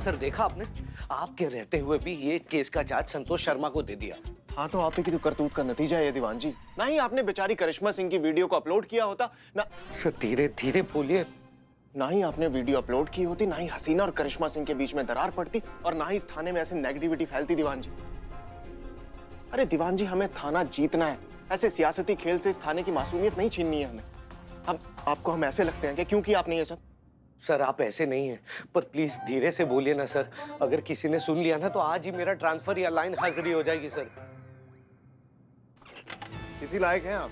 Sir देखा आपने? आपके रहते हुए भी ये केस का चार्ज संतोष शर्मा को दे दिया। हाँ तो आप ही की तो करतूत का नतीजा है ये दीवान जी। ना ही आपने बेचारी करिश्मा सिंह की वीडियो को अपलोड किया होता, ना सर धीरे धीरे बोलिए। ना ही आपने वीडियो अपलोड की होती, ना ही हसीना और करिश्मा सिंह के बीच में दरार पड़ती, और ना ही इस थाने में ऐसी नेगेटिविटी फैलती दीवान जी। अरे दीवान जी, हमें थाना जीतना है। ऐसे सियासती खेल से इस थाने की मासूमियत नहीं छीननी है हमें। अब आपको हम ऐसे लगते हैं कि क्यों किया आपने ये सब? सर आप ऐसे नहीं हैं, पर प्लीज धीरे से बोलिए ना सर। अगर किसी ने सुन लिया ना तो आज ही मेरा ट्रांसफर या लाइन हाजिरी हो जाएगी सर। इसी लायक हैं आप।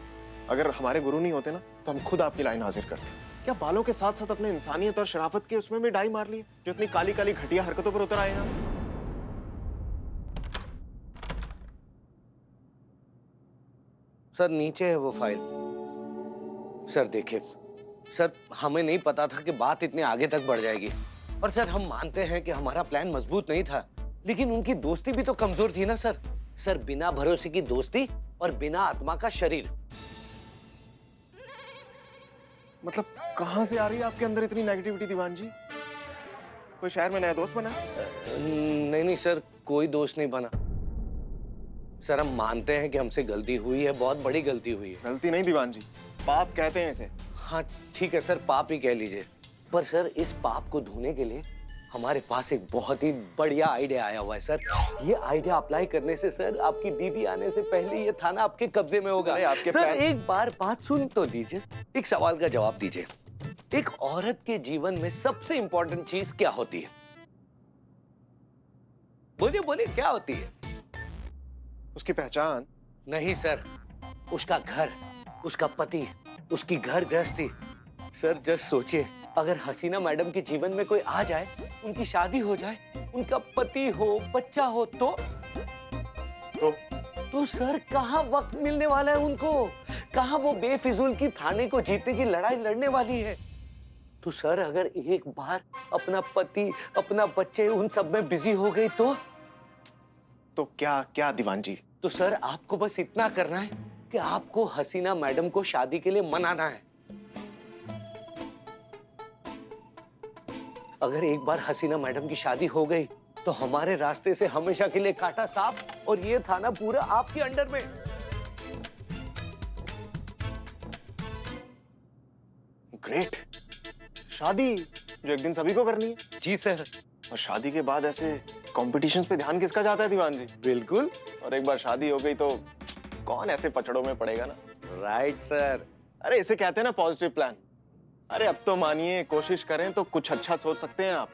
अगर हमारे गुरु नहीं होते ना तो हम खुद आपकी लाइन हाजिर करते। क्या बालों के साथ साथ अपने इंसानियत और शराफत के उसमें भी डाई मार लिए, जो इतनी काली काली घटिया हरकतों पर उतर आए हैं? सर नीचे है वो फाइल। सर देखिए सर, हमें नहीं पता था कि बात इतने आगे तक बढ़ जाएगी। और सर हम मानते हैं कि हमारा प्लान मजबूत नहीं था, लेकिन उनकी दोस्ती भी तो कमजोर थी ना सर। सर बिना भरोसे की दोस्ती और बिना आत्मा का शरीर। मतलब कहां से आ रही है आपके अंदर इतनी नेगेटिविटी दीवान जी? कोई शहर में नया दोस्त बना? नहीं नहीं सर, कोई दोस्त नहीं बना। सर हम मानते हैं कि हमसे गलती हुई है, बहुत बड़ी गलती हुई है। गलती नहीं दीवान जी, पाप कहते हैं इसे। हाँ ठीक है सर, पाप ही कह लीजिए। पर सर इस पाप को धोने के लिए हमारे पास एक बहुत ही बढ़िया आइडिया आया हुआ है सर। ये आइडिया अप्लाई करने से सर आपकी दीदी आने से पहले ये थाना आपके कब्जे में होगा। सर एक बार बात सुन तो लीजिए, एक सवाल का जवाब दीजिए। एक औरत के जीवन में सबसे इंपॉर्टेंट चीज क्या होती है? बोलिए बोलिए, क्या होती है? उसकी पहचान। नहीं सर, उसका घर, उसका पति, उसकी घर गृहस्थी। सर जस्ट सोचिए, अगर हसीना मैडम के जीवन में कोई आ जाए, उनकी शादी हो जाए, उनका पति हो, बच्चा हो, तो सर कहाँ वक्त मिलने वाला है उनको? कहाँ वो बेफिजूल की थाने को जीतने की लड़ाई लड़ने वाली है? तो सर अगर एक बार अपना पति, अपना बच्चे उन सब में बिजी हो गई तो क्या क्या दीवान जी? तो सर आपको बस इतना करना है कि आपको हसीना मैडम को शादी के लिए मनाना है। अगर एक बार हसीना मैडम की शादी हो गई तो हमारे रास्ते से हमेशा के लिए कांटा साफ और ये थाना पूरा आपके अंडर में। ग्रेट। शादी जो एक दिन सभी को करनी है। जी सर। और शादी के बाद ऐसे कॉम्पिटिशंस पे ध्यान किसका जाता है दीवान जी? बिल्कुल। और एक बार शादी हो गई तो कौन ऐसे पचड़ों में पड़ेगा ना। Right sir. अरे इसे कहते हैं ना पॉजिटिव प्लान। अरे अब तो मानिए, कोशिश करें तो कुछ अच्छा सोच सकते हैं आप।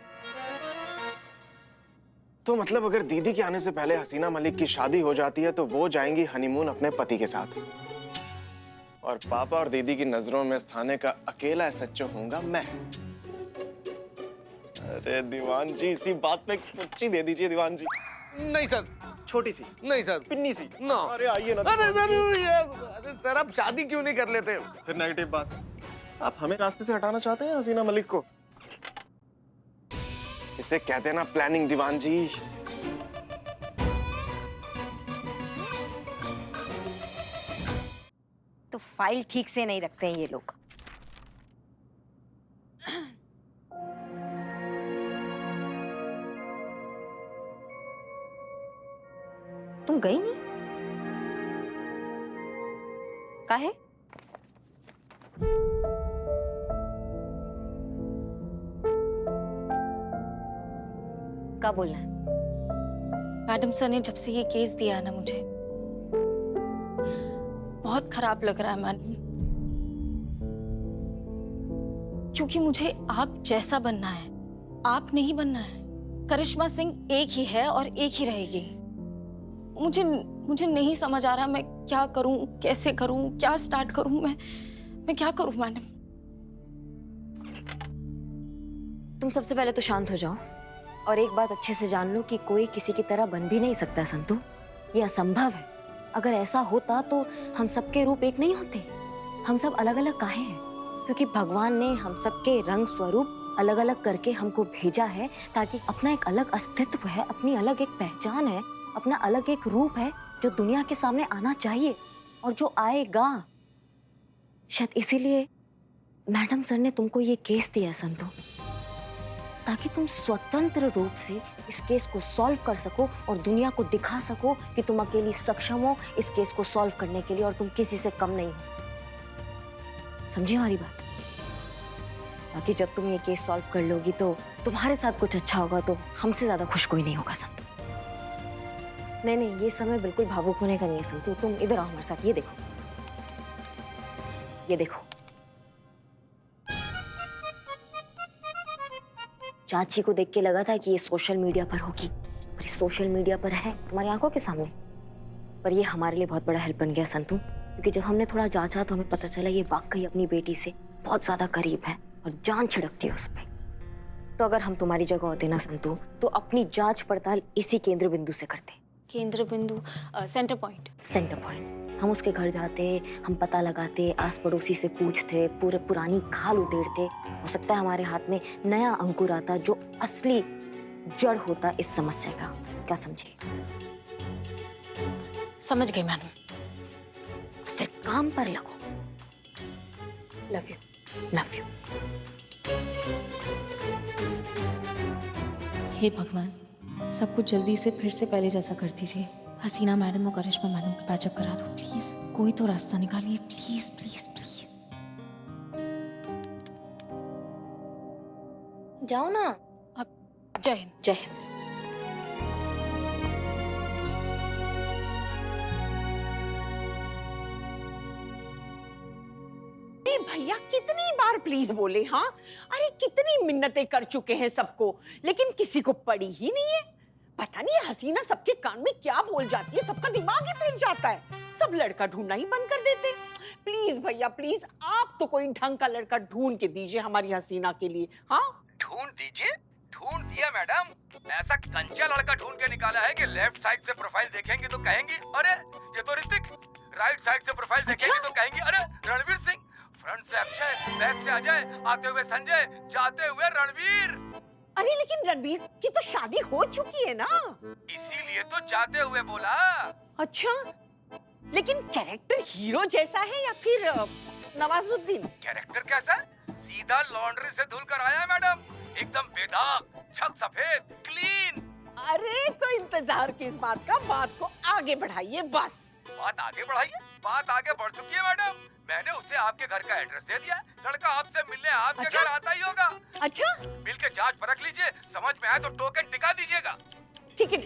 तो मतलब अगर दीदी के आने से पहले हसीना मलिक की शादी हो जाती है तो वो जाएंगी हनीमून अपने पति के साथ, और पापा और दीदी की नजरों में इस थाने का अकेला सच्चो होऊंगा मैं। अरे दीवान जी, इसी बात पे कुच्ची दे दीजिए दीवान जी। नहीं सर। छोटी सी? नहीं सर। पिन्नी सी? ना। अरे आइए ना। अरे सर आप शादी क्यों नहीं कर लेते? फिर नेगेटिव बात। आप हमें रास्ते से हटाना चाहते हैं हसीना मलिक को? इसे कहते हैं ना प्लानिंग दीवान जी। तो फाइल ठीक से नहीं रखते हैं ये लोग। तुम गई नहीं? काहे? क्या बोलना है? मैडम सर ने जब से ये केस दिया ना, मुझे बहुत खराब लग रहा है मैडम, क्योंकि मुझे आप जैसा बनना है, आप नहीं बनना है। करिश्मा सिंह एक ही है और एक ही रहेगी। मुझे नहीं समझ आ रहा मैं क्या करूं, कैसे करूं, क्या स्टार्ट करूं, मैं क्या करूं मैडम? तुम सबसे पहले तो शांत हो जाओ और एक बात अच्छे से जान लो कि कोई किसी की तरह बन भी नहीं सकता संतु। ये असंभव है। अगर ऐसा होता तो हम सबके रूप एक नहीं होते। हम सब अलग अलग काहे हैं? क्योंकि भगवान ने हम सबके रंग स्वरूप अलग अलग करके हमको भेजा है, ताकि अपना एक अलग अस्तित्व है, अपनी अलग एक पहचान है, अपना अलग एक रूप है जो दुनिया के सामने आना चाहिए और जो आएगा। शायद इसीलिए मैडम सर ने तुमको ये केस दिया संतु। ताकि तुम स्वतंत्र रूप से इस केस को सॉल्व कर सको और दुनिया को दिखा सको कि तुम अकेली सक्षम हो इस केस को सॉल्व करने के लिए और तुम किसी से कम नहीं हो। समझी हमारी बात? बाकी जब तुम ये केस सॉल्व कर लोगी तो तुम्हारे साथ कुछ अच्छा होगा तो हमसे ज्यादा खुश कोई नहीं होगा संतु। नहीं नहीं, ये समय बिल्कुल भावुक होने का नहीं है संतु। तुम इधर आओ हमारे साथ। ये देखो, ये देखो। चाची को देख के लगा था कि ये सोशल मीडिया पर होगी और ये सोशल मीडिया पर है तुम्हारी आंखों के सामने। पर ये हमारे लिए बहुत बड़ा हेल्प बन गया संतु, क्योंकि जब हमने थोड़ा जांचा तो हमें पता चला ये वाकई अपनी बेटी से बहुत ज्यादा करीब है और जान छिड़कती है उस पर। तो अगर हम तुम्हारी जगह होते ना संतु तो अपनी जांच पड़ताल इसी केंद्र बिंदु से करते। केंद्र बिंदु, सेंटर पॉइंट। Centre point. हम उसके घर जाते, हम पता लगाते, आस पड़ोसी से पूछते, पूरे पुरानी खाल उधेड़ते। हो सकता है हमारे हाथ में नया अंकुर आता जो असली जड़ होता इस समस्या का। क्या समझे? समझ गई मैडम। फिर काम पर लगो। Love you, love you. हे भगवान, सब कुछ जल्दी से फिर से पहले जैसा कर दीजिए। हसीना मैडम और करिश्मा मैडम का पैचअप करा दो प्लीज। कोई तो रास्ता निकालिए प्लीज प्लीज प्लीज। जाओ ना। अब जय हिंद। जय हिंद। भैया कितनी बार प्लीज बोले? हाँ, अरे कितनी मिन्नतें कर चुके हैं सबको, लेकिन किसी को पड़ी ही नहीं है। पता नहीं हसीना सबके कान में क्या बोल जाती है, सबका दिमाग ही फिर जाता है। सब लड़का ढूंढना ही बंद कर देते। प्लीज भैया प्लीज, आप तो कोई ढंग का लड़का ढूंढ के दीजिए हमारी हसीना के लिए। हाँ ढूंढ दीजिए। ढूंढ दिया मैडम। ऐसा कंचा लड़का ढूंढ के निकाला है कि लेफ्ट साइड से प्रोफाइल देखेंगे तो कहेंगी अरे ये तो ऋतिक, राइट साइड से प्रोफाइल देखेंगे तो कहेंगी अरे रणवीर सिंह, फ्रंट से अक्षय, बैक से अजय, आते हुए संजय, जाते हुए रणवीर। अरे लेकिन रणवीर की तो शादी हो चुकी है ना। इसीलिए तो जाते हुए बोला। अच्छा, लेकिन कैरेक्टर हीरो जैसा है या फिर नवाजुद्दीन? कैरेक्टर कैसा? सीधा लॉन्ड्री से धुल कर आया मैडम, एकदम बेदाग, छक सफेद, क्लीन। अरे तो इंतजार किस बात का, बात को आगे बढ़ाइए बस। बात आगे बढ़ाइए। बात आगे बढ़ चुकी है मैडम। मैंने उसे आपके घर का एड्रेस दे दिया। लड़का आपसे मिलने आपके अच्छा? घर आता ही होगा। अच्छा मिल के जांच परख लीजिए, समझ में आए तो टोकन टिका दीजिएगा। ठीक है।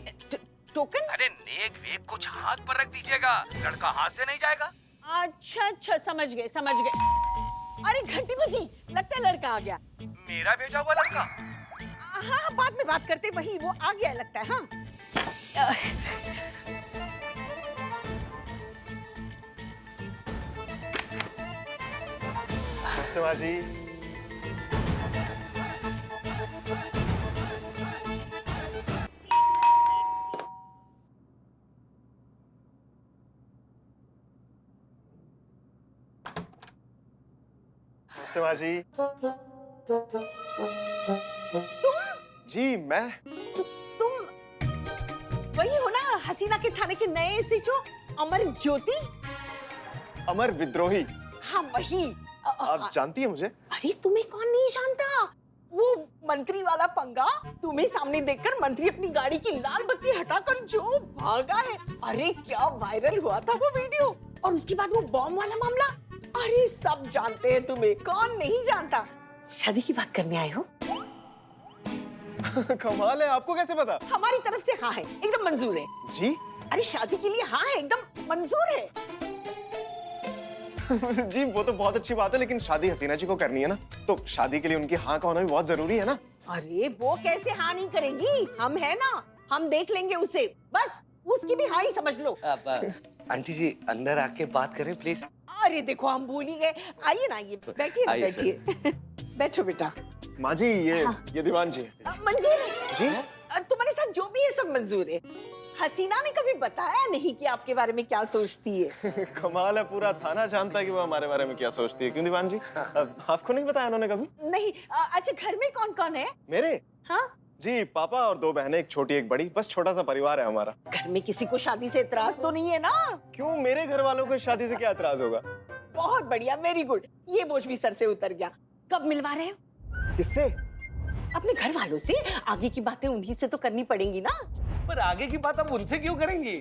टोकन? अरे नेक वेक कुछ हाथ पर रख दीजिएगा, लड़का हाथ से नहीं जाएगा। अच्छा अच्छा, समझ गए समझ गए। अरे घंटी बजी, लगता है लड़का आ गया। मेरा भेजा हुआ लड़का? हाँ बाद में बात करते, वही वो आ गया लगता है। हाँ नमस्ते माँ जी। नमस्ते माँ जी। जी मैं। तुम वही हो ना हसीना के थाने के नए एसएचओ अमर ज्योति? अमर विद्रोही। हाँ वही। आप जानती हैं मुझे? अरे तुम्हें कौन नहीं जानता? वो मंत्री वाला पंगा, तुम्हें सामने देखकर मंत्री अपनी गाड़ी की लाल बत्ती हटाकर जो भागा है। अरे क्या वायरल हुआ था वो वीडियो, और उसके बाद वो बॉम्ब वाला मामला। अरे सब जानते हैं तुम्हें, कौन नहीं जानता। शादी की बात करने आए हो? कमाल है, आपको कैसे पता? हमारी तरफ से हाँ है, एकदम मंजूर है। जी? अरे शादी के लिए हाँ है, एकदम मंजूर है। जी वो तो बहुत अच्छी बात है, लेकिन शादी हसीना जी को करनी है ना, तो शादी के लिए उनकी हाँ का होना भी बहुत जरूरी है ना। अरे वो कैसे हाँ नहीं करेगी, हम है ना, हम देख लेंगे उसे, बस उसकी भी हाँ ही समझ लो। आंटी जी अंदर आके बात करें प्लीज। अरे देखो हम भूल ही गए। आइए ना, ये बैठिए ना, आइए, बैठिए। बैठो बेटा। माँ जी ये हाँ। ये दीवान जी। मंजूर है जी? तुम्हारे साथ जो भी है सब मंजूर है। हसीना ने कभी बताया नहीं कि आपके बारे में क्या सोचती है। कमाल है, पूरा थाना जानता है कि वो हमारे बारे में क्या सोचती है। क्यों दीवान जी? आपको नहीं बताया उन्होंने कभी? नहीं। अच्छा घर में कौन कौन है? मेरे? हाँ जी पापा और 2 बहनें, एक छोटी एक बड़ी, बस छोटा सा परिवार है हमारा। घर में किसी को शादी से इतराज तो नहीं है ना? क्यों, मेरे घर वालों को इस शादी से क्या एतराज होगा? बहुत बढ़िया, वेरी गुड। ये बोझ भी सर से उतर गया। कब मिलवा रहे हो? किससे? अपने घर वालों से आगे की बातें उन्हीं से तो करनी पड़ेंगी ना। पर आगे की बात आप उनसे क्यों करेंगी?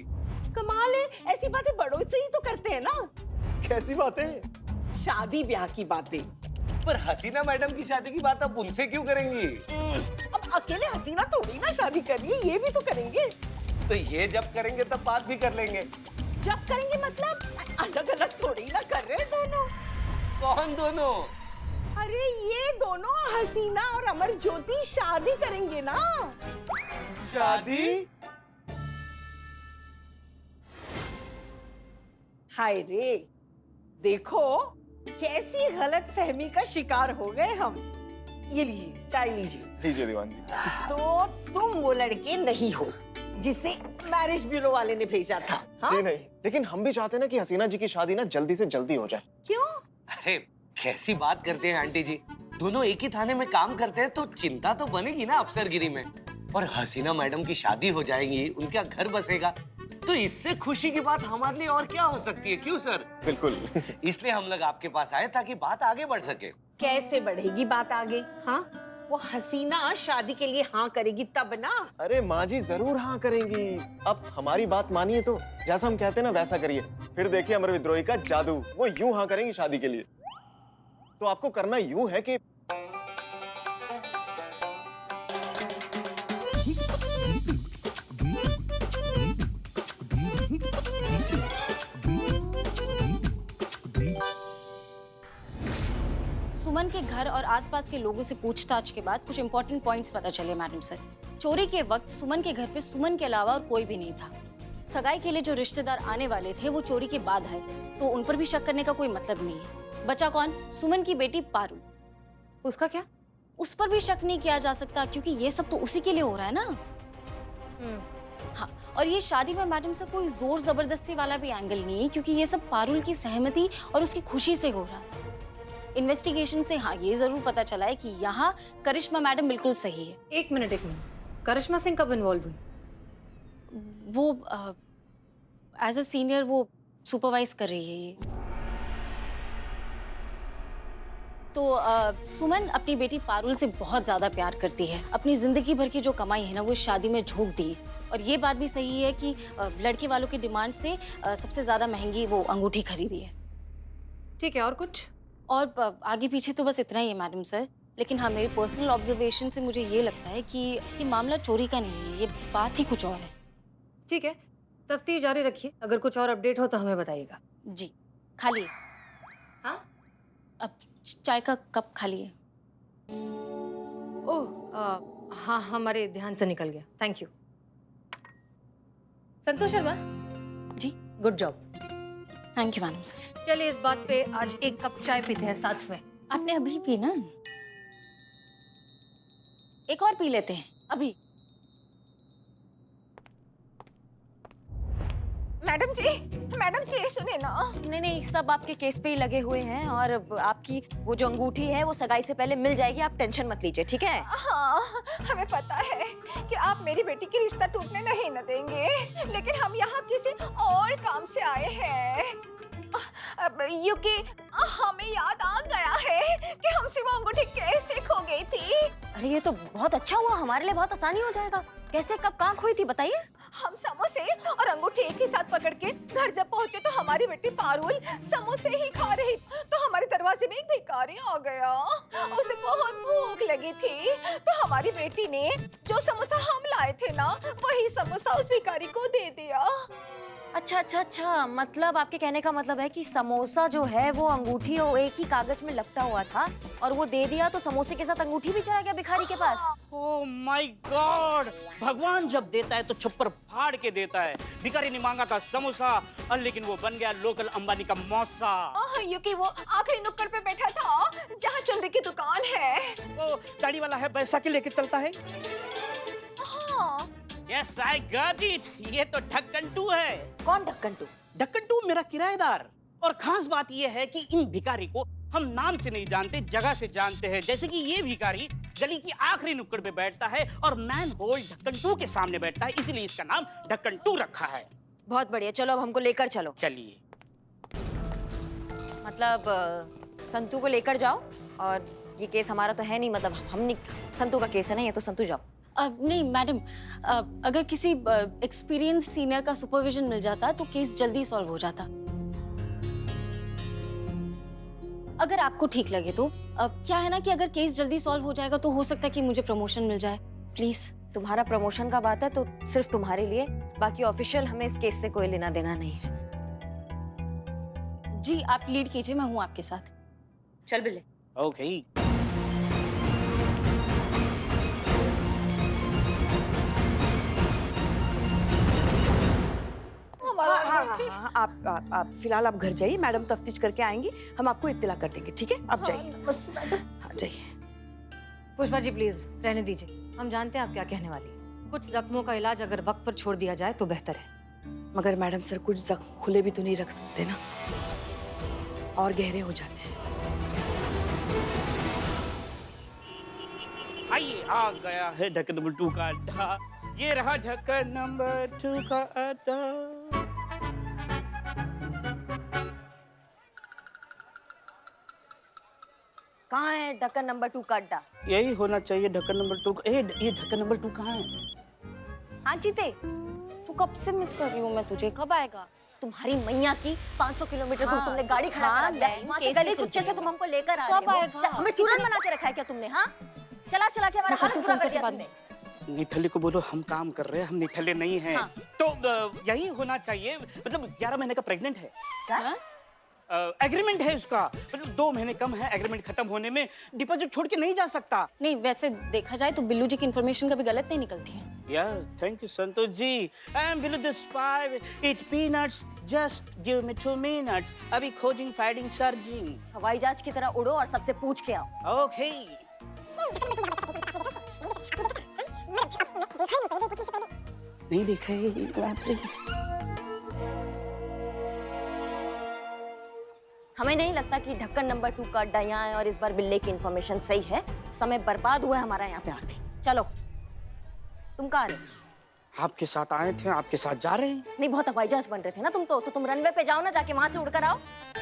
कमाल है, ऐसी बातें बड़ों से ही तो करते हैं ना। कैसी बातें? शादी ब्याह की बातें। पर हसीना मैडम की शादी की बात आप उनसे क्यों करेंगी? अब अकेले हसीना थोड़ी ना शादी कर रही है, ये भी तो करेंगे। तो ये जब करेंगे तब बात भी कर लेंगे। जब करेंगे मतलब अलग अलग थोड़ी ना कर रहे हैं दोनों। कौन दोनों? अरे ये दोनों हसीना और अमर ज्योति शादी करेंगे ना। शादी? हाय रे, देखो कैसी गलत फहमी का शिकार हो गए हम। ये लीजिए, चाय लीजिए। लीजिए दीवान जी। तो तुम वो लड़के नहीं हो जिसे मैरिज ब्यूरो वाले ने भेजा था, हाँ? जी नहीं, लेकिन हम भी चाहते हैं ना कि हसीना जी की शादी ना जल्दी से जल्दी हो जाए। क्यों? अरे कैसी बात करते हैं आंटी जी, दोनों एक ही थाने में काम करते हैं तो चिंता तो बनेगी ना अफसरगिरी में। और हसीना मैडम की शादी हो जाएगी, उनका घर बसेगा, तो इससे खुशी की बात हमारे लिए और क्या हो सकती है, क्यों सर? बिल्कुल। इसलिए हम लोग आपके पास आए ताकि बात आगे बढ़ सके। कैसे बढ़ेगी बात आगे? हाँ, वो हसीना शादी के लिए हाँ करेगी तब ना। अरे माँ जी जरूर हाँ करेंगी। अब हमारी बात मानिए तो जैसा हम कहते हैं ना वैसा करिए, फिर देखिए अमर विद्रोही का जादू। वो यूं हाँ करेंगी शादी के लिए। तो आपको करना यूं है कि सुमन के घर और आसपास के लोगों से पूछताछ के बाद कुछ इंपॉर्टेंट पॉइंट्स पता चले मैडम सर। चोरी के वक्त सुमन के घर पे सुमन के अलावा और कोई भी नहीं था। सगाई के लिए जो रिश्तेदार आने वाले थे वो चोरी के बाद आए, तो उन पर भी शक करने का कोई मतलब नहीं है। बचा कौन? सुमन की बेटी पारुल। उसका क्या? उस पर भी शक नहीं किया जा सकता क्योंकि ये सब तो उसी के लिए हो रहा है ना। हाँ, और ये शादी में मैडम सर कोई जोर जबरदस्ती वाला भी एंगल नहीं है क्योंकि ये सब पारुल की सहमति और उसकी खुशी से हो रहा है। इन्वेस्टिगेशन से हाँ ये जरूर पता चला है कि यहाँ करिश्मा मैडम बिल्कुल सही है। एक मिनट, करिश्मा सिंह कब इन्वॉल्व हुई? वो एज अ सीनियर वो सुपरवाइज कर रही है ये। तो सुमन अपनी बेटी पारुल से बहुत ज्यादा प्यार करती है। अपनी जिंदगी भर की जो कमाई है ना वो शादी में झोंक दी है। और ये बात भी सही है कि लड़के वालों की डिमांड से सबसे ज्यादा महंगी वो अंगूठी खरीदी है। ठीक है, और कुछ? और आगे पीछे तो बस इतना ही है मैडम सर। लेकिन हाँ, मेरे पर्सनल ऑब्जर्वेशन से मुझे ये लगता है कि मामला चोरी का नहीं है, ये बात ही कुछ और है। ठीक है, तफ्तीश जारी रखिए। अगर कुछ और अपडेट हो तो हमें बताइएगा। जी, खाली है। हाँ? अब चाय का कप खाली है। ओह, हाँ, हमारे ध्यान से निकल गया। Thank you. Santosh Sharma ji, good job. Thank you madam sir. चलिए इस बात पे आज एक कप चाय पीते हैं साथ में। आपने अभी पी ना? एक और पी लेते हैं अभी। मैडम जी सुने ना। नहीं, सब आपके केस पे ही लगे हुए हैं और आपकी वो जो अंगूठी है वो सगाई से पहले मिल जाएगी। आप टेंशन मत लीजिए, ठीक है? हाँ, हमें पता है कि आप मेरी बेटी की रिश्ता टूटने नहीं न देंगे, लेकिन हम यहाँ किसी और काम से आए हैं। क्योंकि हमें याद आ गया है कि हमसे वो अंगूठी कैसे खो गई थी। अरे ये तो बहुत अच्छा हुआ, हमारे लिए बहुत आसानी हो जाएगा। कैसे, कब, कहाँ खोई थी बताइए? हम समोसे और अंगूठी एक ही साथ पकड़ के घर जब पहुंचे तो हमारी बेटी पारुल समोसे ही खा रही, तो हमारे दरवाजे में एक भिखारी आ गया। उसे बहुत भूख लगी थी, तो हमारी बेटी ने जो समोसा हम लाए थे ना वही समोसा उस भिखारी को दे दिया। अच्छा, मतलब आपके कहने का मतलब है कि समोसा जो है वो अंगूठी और एक ही कागज में लपटा हुआ था और वो दे दिया, तो समोसे के साथ अंगूठी भी चला गया भिखारी के पास। Oh my God! भगवान जब देता है तो छप्पर फाड़ के देता है। भिखारी ने मांगा था समोसा और लेकिन वो बन गया लोकल अंबानी का मौसा। क्योंकि वो आखिरी नुक्कड़ पे बैठा था जहाँ चुनरी की दुकान है। वो दाढ़ी वाला है, बैसाखी लेके चलता है। हाँ। यस आई गॉट इट, ये तो ढक्कन 2 है। कौन ढक्कन 2? ढक्कन 2 मेरा किराएदार। और खास बात ये है कि इन भिखारी को हम नाम से नहीं जानते, जगह से जानते हैं। जैसे कि ये भिखारी गली की आखिरी नुक्कड़ पे बैठता है और मैन होल ढक्कन 2 के सामने बैठता है, इसलिए इसका नाम ढक्कन 2 रखा है। बहुत बढ़िया, चलो अब हमको लेकर चलो। चलिए। मतलब संतू को लेकर जाओ और ये केस हमारा तो है नहीं, मतलब हम नहीं, संतू का केस है ना ये, तो संतू जाओ। नहीं मैडम, अगर किसी एक्सपीरियंस सीनियर का सुपरविजन मिल जाता तो केस जल्दी सॉल्व हो जाता। अगर आपको ठीक लगे तो क्या है ना कि अगर केस जल्दी सॉल्व हो जाएगा तो हो सकता है कि मुझे प्रमोशन मिल जाए। प्लीज। तुम्हारा प्रमोशन का बात है तो सिर्फ तुम्हारे लिए, बाकी ऑफिशियल हमें इस केस से कोई लेना देना नहीं है। जी आप लीड कीजिए, मैं हूँ आपके साथ। चल बिल्ले। ओके। आप फिलहाल आप घर जाइए, मैडम तफ्तीश करके आएंगी, हम आपको इत्तला कर देंगे, ठीक है? आप जाइए। हाँ जाइए। पुष्पा जी प्लीज रहने दीजिए, हम जानते हैं आप क्या कहने वाली हैं। कुछ जख्मों का इलाज अगर वक्त पर छोड़ दिया जाए तो बेहतर है। मगर मैडम सर कुछ जख्म खुले भी तो नहीं रख सकते ना, और गहरे हो जाते हैं। आइए, आ गया है ढक्कन नंबर 2 का अड्डा। ये रहा ढक्कन नंबर 2 का अड्डा। कहाँ है ढक्कन नंबर 2 का अड्डा? यही होना चाहिए ढक्कन नंबर 2 का। ये ढक्कन नंबर 2 कहाँ है? हाँ जीते, तू कब से मिस कर रही हूँ मैं तुझे, कब आएगा? तुम्हारी मैया की 500 किलोमीटर दूर हाँ, तुमने गाड़ी खड़ा हाँ, करा दिया, बहन, वहाँ से केस गली की कुच्चे से सोची तुम है। हमको लेकर आ कब रहे हो। आएगा? हमें चूरन बना के रखा है क्या तुमने? हाँ चला चला के हमारा हाथ पूरा कर दिया तुमने। निठल्ले को बोलो हम काम कर रहे हैं, हम निठल्ले नहीं हैं। हाँ। तो यही होना चाहिए, मतलब 11 महीने का प्रेग्नेंट है। क्या? एग्रीमेंट है उसका, मतलब 2 महीने कम है एग्रीमेंट खत्म होने में, डिपॉजिट छोड़ के नहीं जा सकता। नहीं वैसे देखा जाए तो बिल्लू जी की इन्फॉर्मेशन कभी गलत नहीं निकलती है। Yeah, thank you, Santosh ji. I'm below this 5. Eat peanuts. Just give me 2 minutes. अभी खोजिंग, फाइटिंग, सर्जिंग. हवाई जहाज की तरह उड़ो और सबसे पूछ के आओ। Okay. नहीं देखा है बाप रे। हमें नहीं लगता कि ढक्कन नंबर 2 का अड्डा यहाँ है और इस बार बिल्ले की इन्फॉर्मेशन सही है। समय बर्बाद हुआ है हमारा यहाँ पे आके। चलो तुम कहाँ रहे? आपके साथ आए थे, आपके साथ जा रहे हैं। नहीं बहुत हवाई जहाज बन रहे थे ना तुम तो तुम रनवे पे जाओ ना, जाके वहां से उड़कर आओ।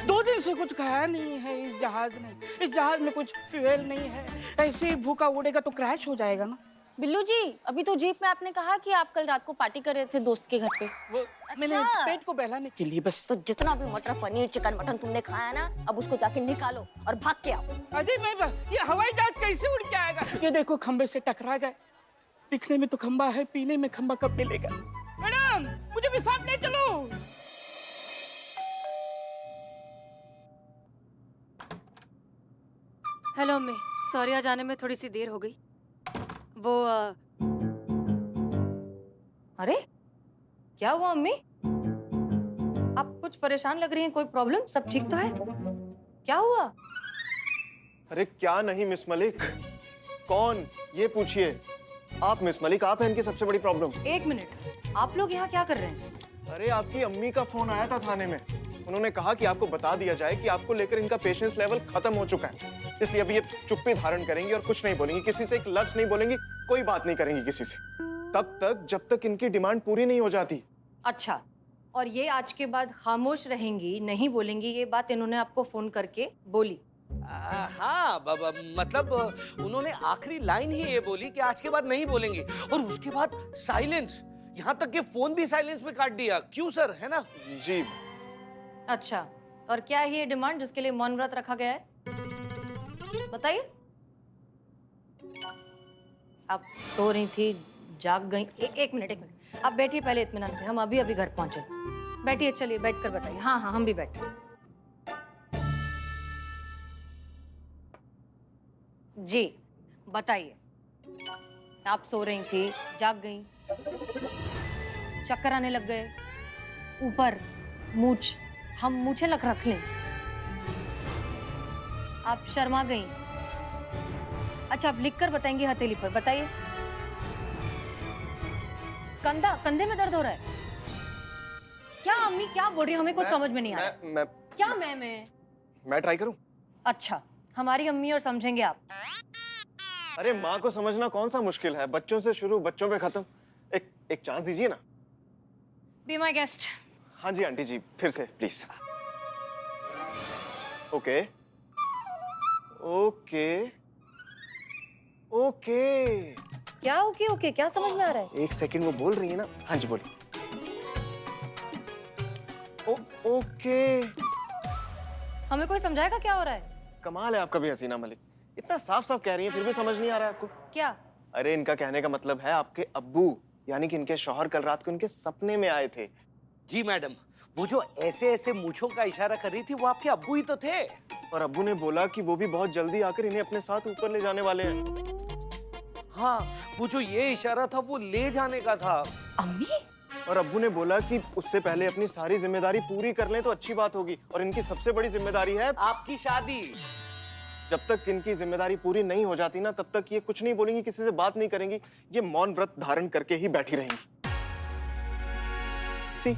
2 दिन से कुछ खाया नहीं है इस जहाज ने, इस जहाज में कुछ फ्यूल नहीं है, ऐसे ही भूखा उड़ेगा तो क्रैश हो जाएगा ना। बिल्लू जी अभी तो जीप में आपने कहा कि आप कल रात को पार्टी कर रहे थे दोस्त के घर पे। वो मैंने पेट को बहलाने के लिए बस। तो जितना भी मटर पनीर चिकन मटन तुमने खाया ना, अब उसको जाके निकालो और भाग के आओ। अरे मैं ये हवाई जहाज कैसे उड़ के आएगा? ये देखो खंबे से टकरा गए, दिखने में तो खंबा है, पीने में खंबा कब मिलेगा? मैडम मुझे भी साथ ले चलो। हेलो अम्मी, सॉरी आज आने में थोड़ी सी देर हो गई। वो अरे क्या हुआ अम्मी? आप कुछ परेशान लग रही हैं, कोई प्रॉब्लम? सब ठीक तो है? क्या हुआ? अरे क्या नहीं मिस मलिक, कौन ये पूछिए आप। मिस मलिक आप हैं इनकी सबसे बड़ी प्रॉब्लम। 1 मिनट, आप लोग यहाँ क्या कर रहे हैं? अरे आपकी अम्मी का फोन आया था थाने में, उन्होंने कहा कि आपको बता दिया जाए कि आपको लेकर इनका पेशेंस लेवल खत्म हो चुका है, इसलिए अभी ये चुप्पी धारण करेंगी और कुछ नहीं बोलेंगी, किसी से एक लफ्ज नहीं बोलेंगी, कोई बात नहीं करेंगी किसी से, तब तक जब तक इनकी डिमांड पूरी नहीं हो जाती। अच्छा, और ये आज के बाद खामोश रहेंगी, नहीं बोलेंगी, ये बात इन्होंने आपको फोन करके बोली? हाँ मतलब उन्होंने आखिरी लाइन ही ये बोली कि आज के बाद नहीं बोलेंगे, और उसके बाद साइलेंस, यहाँ तक कि फोन भी साइलेंस में काट दिया। क्यों सर, है ना? जी। अच्छा, और क्या है ये डिमांड जिसके लिए मौन व्रत रखा गया है? बताइए। आप सो रही थी, जाग गई? एक मिनट, आप बैठिए पहले इत्मीनान से, हम अभी घर पहुंचे। बैठिए, चलिए बैठकर बताइए। हाँ हम भी बैठे। जी बताइए, आप सो रही थी, जाग गई, चक्कर आने लग गए, ऊपर मूछ, हम मूछे रख लें, आप शर्मा गई। अच्छा, आप लिखकर बताएंगी हथेली पर, बताइए। कंधे में दर्द हो रहा है क्या? अम्मी क्या बोल रही है, हमें कुछ समझ में नहीं आ रहा। क्या मैं ट्राई करूं? अच्छा, हमारी अम्मी और समझेंगे आप। अरे माँ को समझना कौन सा मुश्किल है, बच्चों से शुरू बच्चों पे खत्म। एक चांस दीजिए ना। Be my guest. हाँ जी आंटी जी, फिर से प्लीज। Okay, okay. क्या ओके ओके, क्या समझ में आ रहा है? एक सेकंड, वो बोल रही है ना। हाँ जी बोलिए। ओके। हमें कोई समझाएगा क्या हो रहा है? कमाल है आपका भी हसीना मलिक, इतना साफ साफ कह रही है फिर भी समझ नहीं आ रहा है आपको। क्या? अरे इनका कहने का मतलब है आपके अब्बू यानी कि इनके शौहर कल रात को इनके सपने में आए थे। जी मैडम, वो जो ऐसे ऐसे मूंछों का इशारा कर रही थी वो आपके अब्बू ही तो थे। और अब्बू ने बोला कि वो भी बहुत जल्दी आकर इन्हें अपने साथ ऊपर ले जाने वाले हैं। हाँ, वो जो ये इशारा था वो ले जाने का था। अम्मी? और अब्बू ने बोला कि उससे पहले अपनी सारी जिम्मेदारी पूरी कर लें तो अच्छी बात होगी, और इनकी सबसे बड़ी जिम्मेदारी है आपकी शादी। जब तक इनकी जिम्मेदारी पूरी नहीं हो जाती ना तब तक ये कुछ नहीं बोलेंगी, किसी से बात नहीं करेंगी, ये मौन व्रत धारण करके ही बैठी रहेंगी। सी